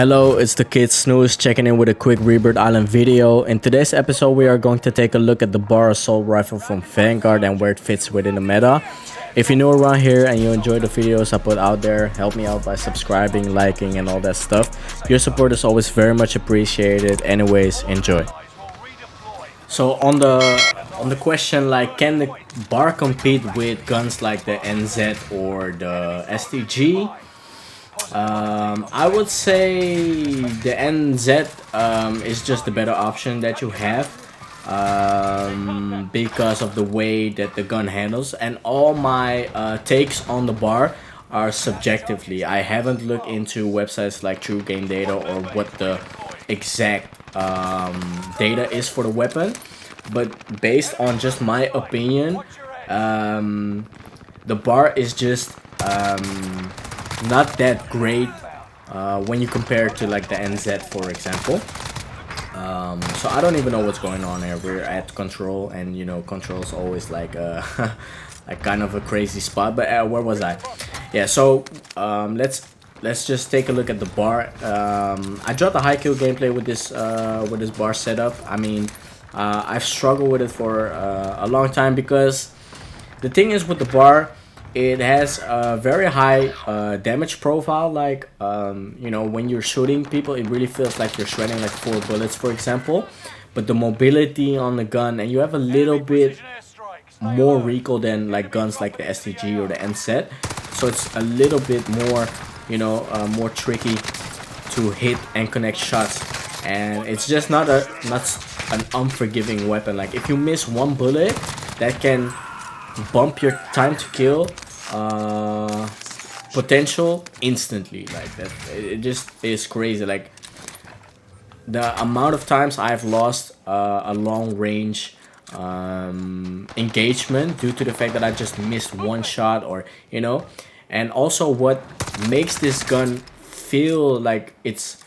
Hello, it's the kid Snooze checking in with a quick Rebirth Island video. In today's episode, we are going to take a look at the BAR Assault Rifle from Vanguard and where it fits within the meta. If you're new around here and you enjoy the videos I put out there, help me out by subscribing, liking, and all that stuff. Your support is always very much appreciated. Anyways, enjoy. So on the question, like, can the BAR compete with guns like the NZ or the STG? I would say the NZ is just the better option that you have because of the way that the gun handles, and all my takes on the BAR are subjectively. I haven't looked into websites like True Game Data or what the exact data is for the weapon, but based on just my opinion, the BAR is just not that great when you compare it to like the NZ, for example. So I don't even know what's going on here. We're at control, and you know, control is always like like kind of a crazy spot. But where was I? Yeah. So let's just take a look at the BAR. I dropped a high kill gameplay with this BAR setup. I mean, I've struggled with it for a long time because the thing is with the BAR, it has a very high damage profile. Like you know, when you're shooting people, it really feels like you're shredding like 4 bullets, for example. But the mobility on the gun, and you have a little bit more recoil than like guns like the STG or the NZ, so it's a little bit more, you know, more tricky to hit and connect shots. And it's just not an unforgiving weapon. Like if you miss one bullet, that can bump your time to kill potential instantly. Like that, it just is crazy. Like the amount of times I've lost a long range engagement due to the fact that I just missed one shot, or you know. And also what makes this gun feel like it's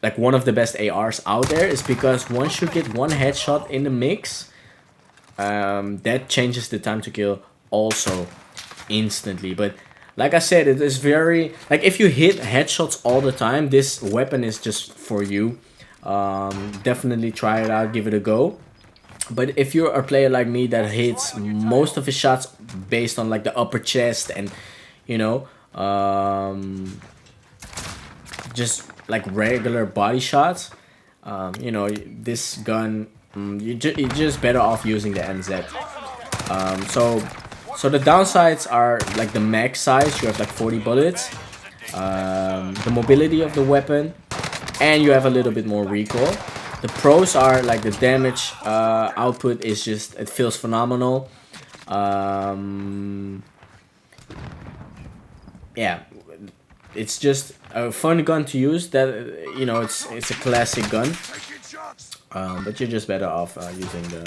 like one of the best ARs out there is because once you get one headshot in the mix, that changes the time to kill also instantly. But like I said, it is very, like, if you hit headshots all the time, this weapon is just for you. Definitely try it out, give it a go. But if you're a player like me that hits most of his shots based on like the upper chest and, you know, just like regular body shots, you know, this gun, you're just better off using the NZ. So the downsides are like the max size. You have like 40 bullets, the mobility of the weapon, and you have a little bit more recoil. The pros are like the damage output is just, it feels phenomenal. Yeah, it's just a fun gun to use. That, you know, it's a classic gun. But you're just better off using the.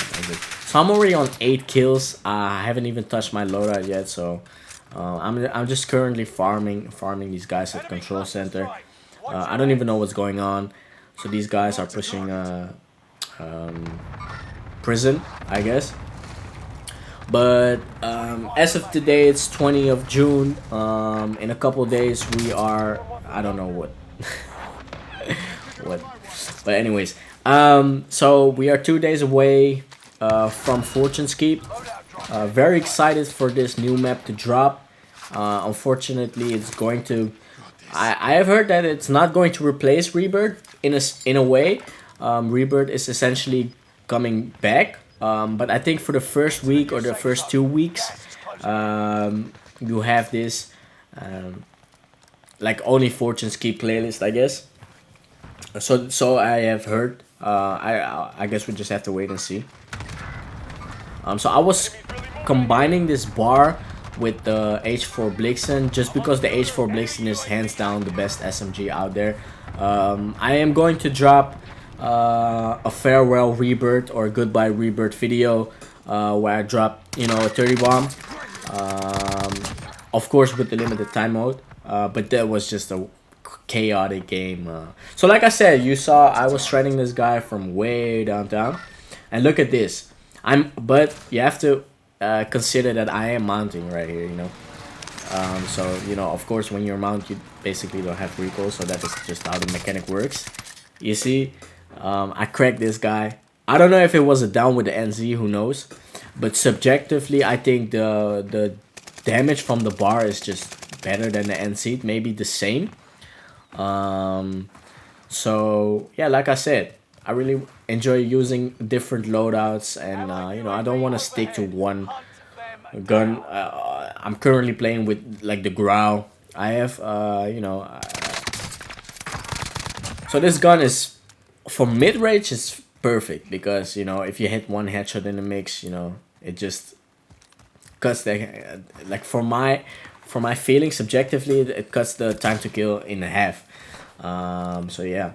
So I'm already on 8 kills. I haven't even touched my loadout yet, so I'm just currently farming these guys at control center. I don't even know what's going on. So these guys are pushing prison, I guess. But as of today, it's 20th of June. In a couple days, we are, I don't know what what, but anyways. So we are 2 days away from Fortune's Keep. Very excited for this new map to drop. Unfortunately, it's going to. I have heard that it's not going to replace Rebirth in a way. Rebirth is essentially coming back. But I think for the first week or the first 2 weeks, you have this like only Fortune's Keep playlist, I guess. So I have heard. I guess we just have to wait and see. So I was combining this BAR with the H4 Blixen just because the H4 Blixen is hands down the best SMG out there. I am going to drop a farewell Rebirth or goodbye Rebirth video where I drop, you know, a 30 bomb. Of course with the limited time mode, but that was just a chaotic game. So like I said, you saw I was shredding this guy from way downtown, and look at this. But you have to consider that I am mounting right here, you know. So you know, of course, when you're mount, you basically don't have recoil. So that is just how the mechanic works. You see, I cracked this guy. I don't know if it was a down with the NZ, who knows, but subjectively I think the damage from the bar is just better than the NZ, maybe the same. So yeah, like I said, I really enjoy using different loadouts, and you know, I don't want to stick to one gun. I'm currently playing with like the growl. I have you know, so this gun is for mid-range is perfect, because you know, if you hit one headshot in the mix, you know, it just cuts the like for my feeling subjectively, it cuts the time to kill in half. So yeah,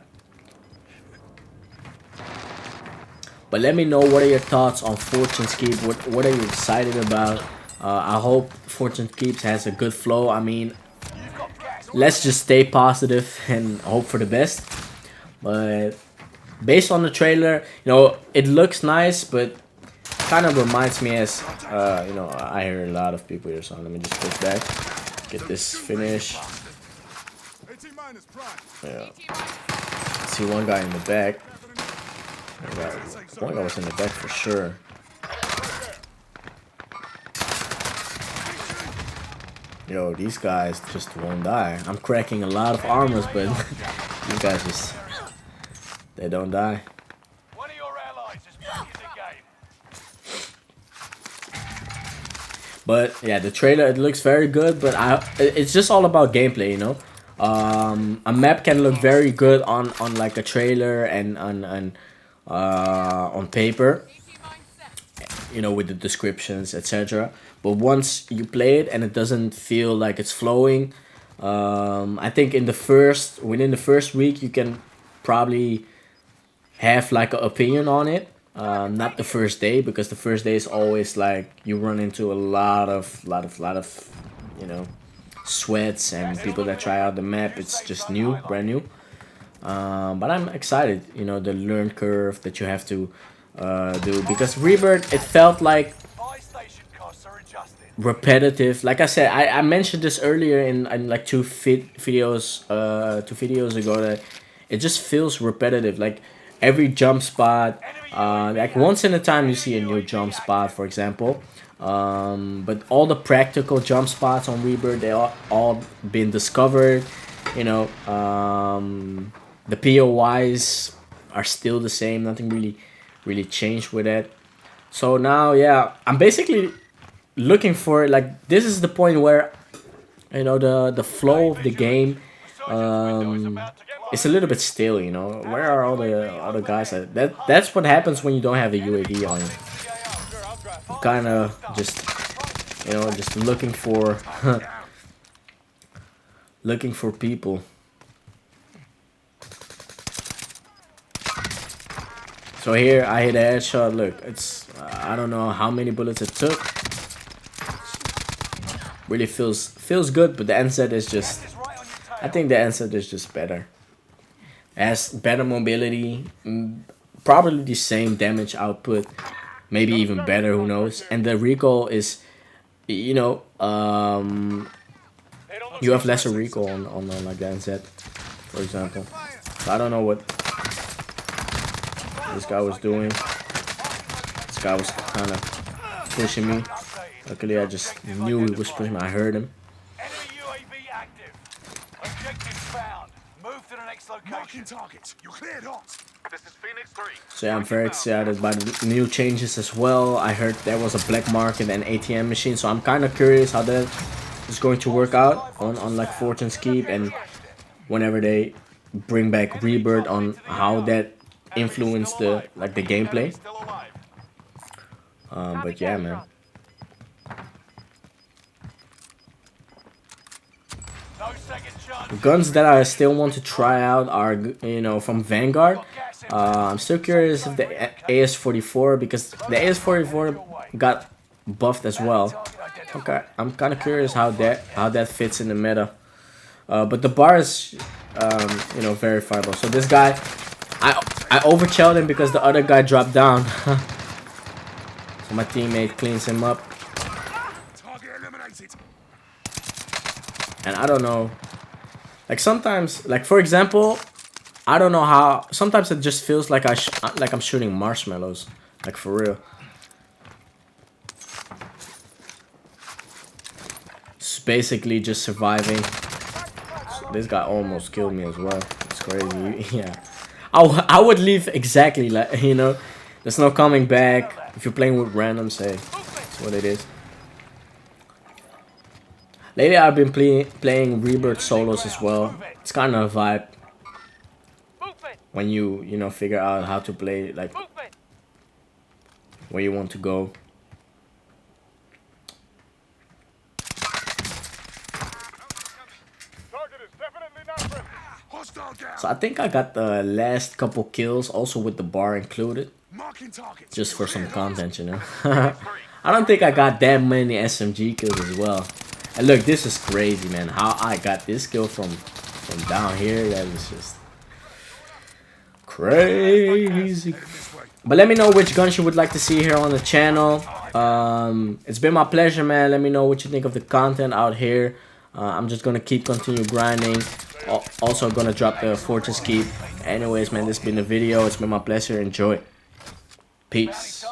but let me know, what are your thoughts on Fortune's Keep? What are you excited about? I hope Fortune's Keep has a good flow. I mean, let's just stay positive and hope for the best. But based on the trailer, you know, it looks nice, but kind of reminds me as, you know, I hear a lot of people here, so let me just push back, get this finish. Yeah. See one guy in the back. One guy was in the back for sure. Yo, these guys just won't die. I'm cracking a lot of armors, but these guys just, they don't die. One of your allies is back in the game. But yeah, the trailer, it looks very good, but it's just all about gameplay, you know. A map can look very good on like a trailer and on paper, you know, with the descriptions, etc. But once you play it and it doesn't feel like it's flowing, I think within the first week you can probably have like an opinion on it. Not the first day, because the first day is always like you run into a lot of you know, sweats and people that try out the map. It's just brand new. But I'm excited, you know, the learn curve that you have to do, because Rebirth, it felt like repetitive. Like I said, I mentioned this earlier in like two videos ago, that it just feels repetitive. Like every jump spot, like once in a time you see a new jump spot, for example. But all the practical jump spots on Rebirth, they all been discovered, you know. The POIs are still the same, nothing really changed with it. So now, yeah, I'm basically looking for, like, this is the point where, you know, the flow of the game it's a little bit stale, you know. Where are all the other guys? That's what happens when you don't have a UAV on you. Kind of just, you know, just looking for looking for people. So here I hit a headshot. Look, it's I don't know how many bullets it took. Really feels good, but the NZ is just, I think the NZ is just better. It has better mobility, probably the same damage output, maybe even better, who knows. And the recoil is, you know, you have lesser recoil on like the NZ, for example. So I don't know what this guy was doing. This guy was kind of pushing me. Luckily, I just knew he was pushing me. I heard him. Enemy UAV active. Objective found. Move to the next location. Targets. You cleared hot. This is Phoenix 3. So yeah, I'm very excited by the new changes as well. I heard there was a black market and ATM machine, so I'm kind of curious how that is going to work out on like Fortune's Keep, and whenever they bring back Rebirth, on how that influenced the gameplay. But yeah, man. The guns that I still want to try out are, you know, from Vanguard. I'm still curious if the AS44, because the AS44 got buffed as well. Okay, I'm kind of curious how that fits in the meta. But the bar is, you know, verifiable. So this guy, I overshelled him because the other guy dropped down. So my teammate cleans him up. Target eliminated. And I don't know. Like sometimes, like for example, I don't know how. Sometimes it just feels like I'm shooting marshmallows. Like for real. It's basically just surviving. So this guy almost killed me as well. It's crazy. Yeah. I would leave exactly like, you know. There's no coming back. If you're playing with randoms, hey, that's what it is. Lately I've been playing Rebirth solos as well. It's kind of a vibe. When you know, figure out how to play, like where you want to go. So I think I got the last couple kills also with the bar included. Just for some content, you know. I don't think I got that many SMG kills as well. And look, this is crazy, man. How I got this kill from down here, that is just crazy. But let me know which guns you would like to see here on the channel. It's been my pleasure, man. Let me know what you think of the content out here. I'm just gonna continue grinding. Also gonna drop the Fortress Keep. Anyways, man, this has been the video. It's been my pleasure. Enjoy. Peace.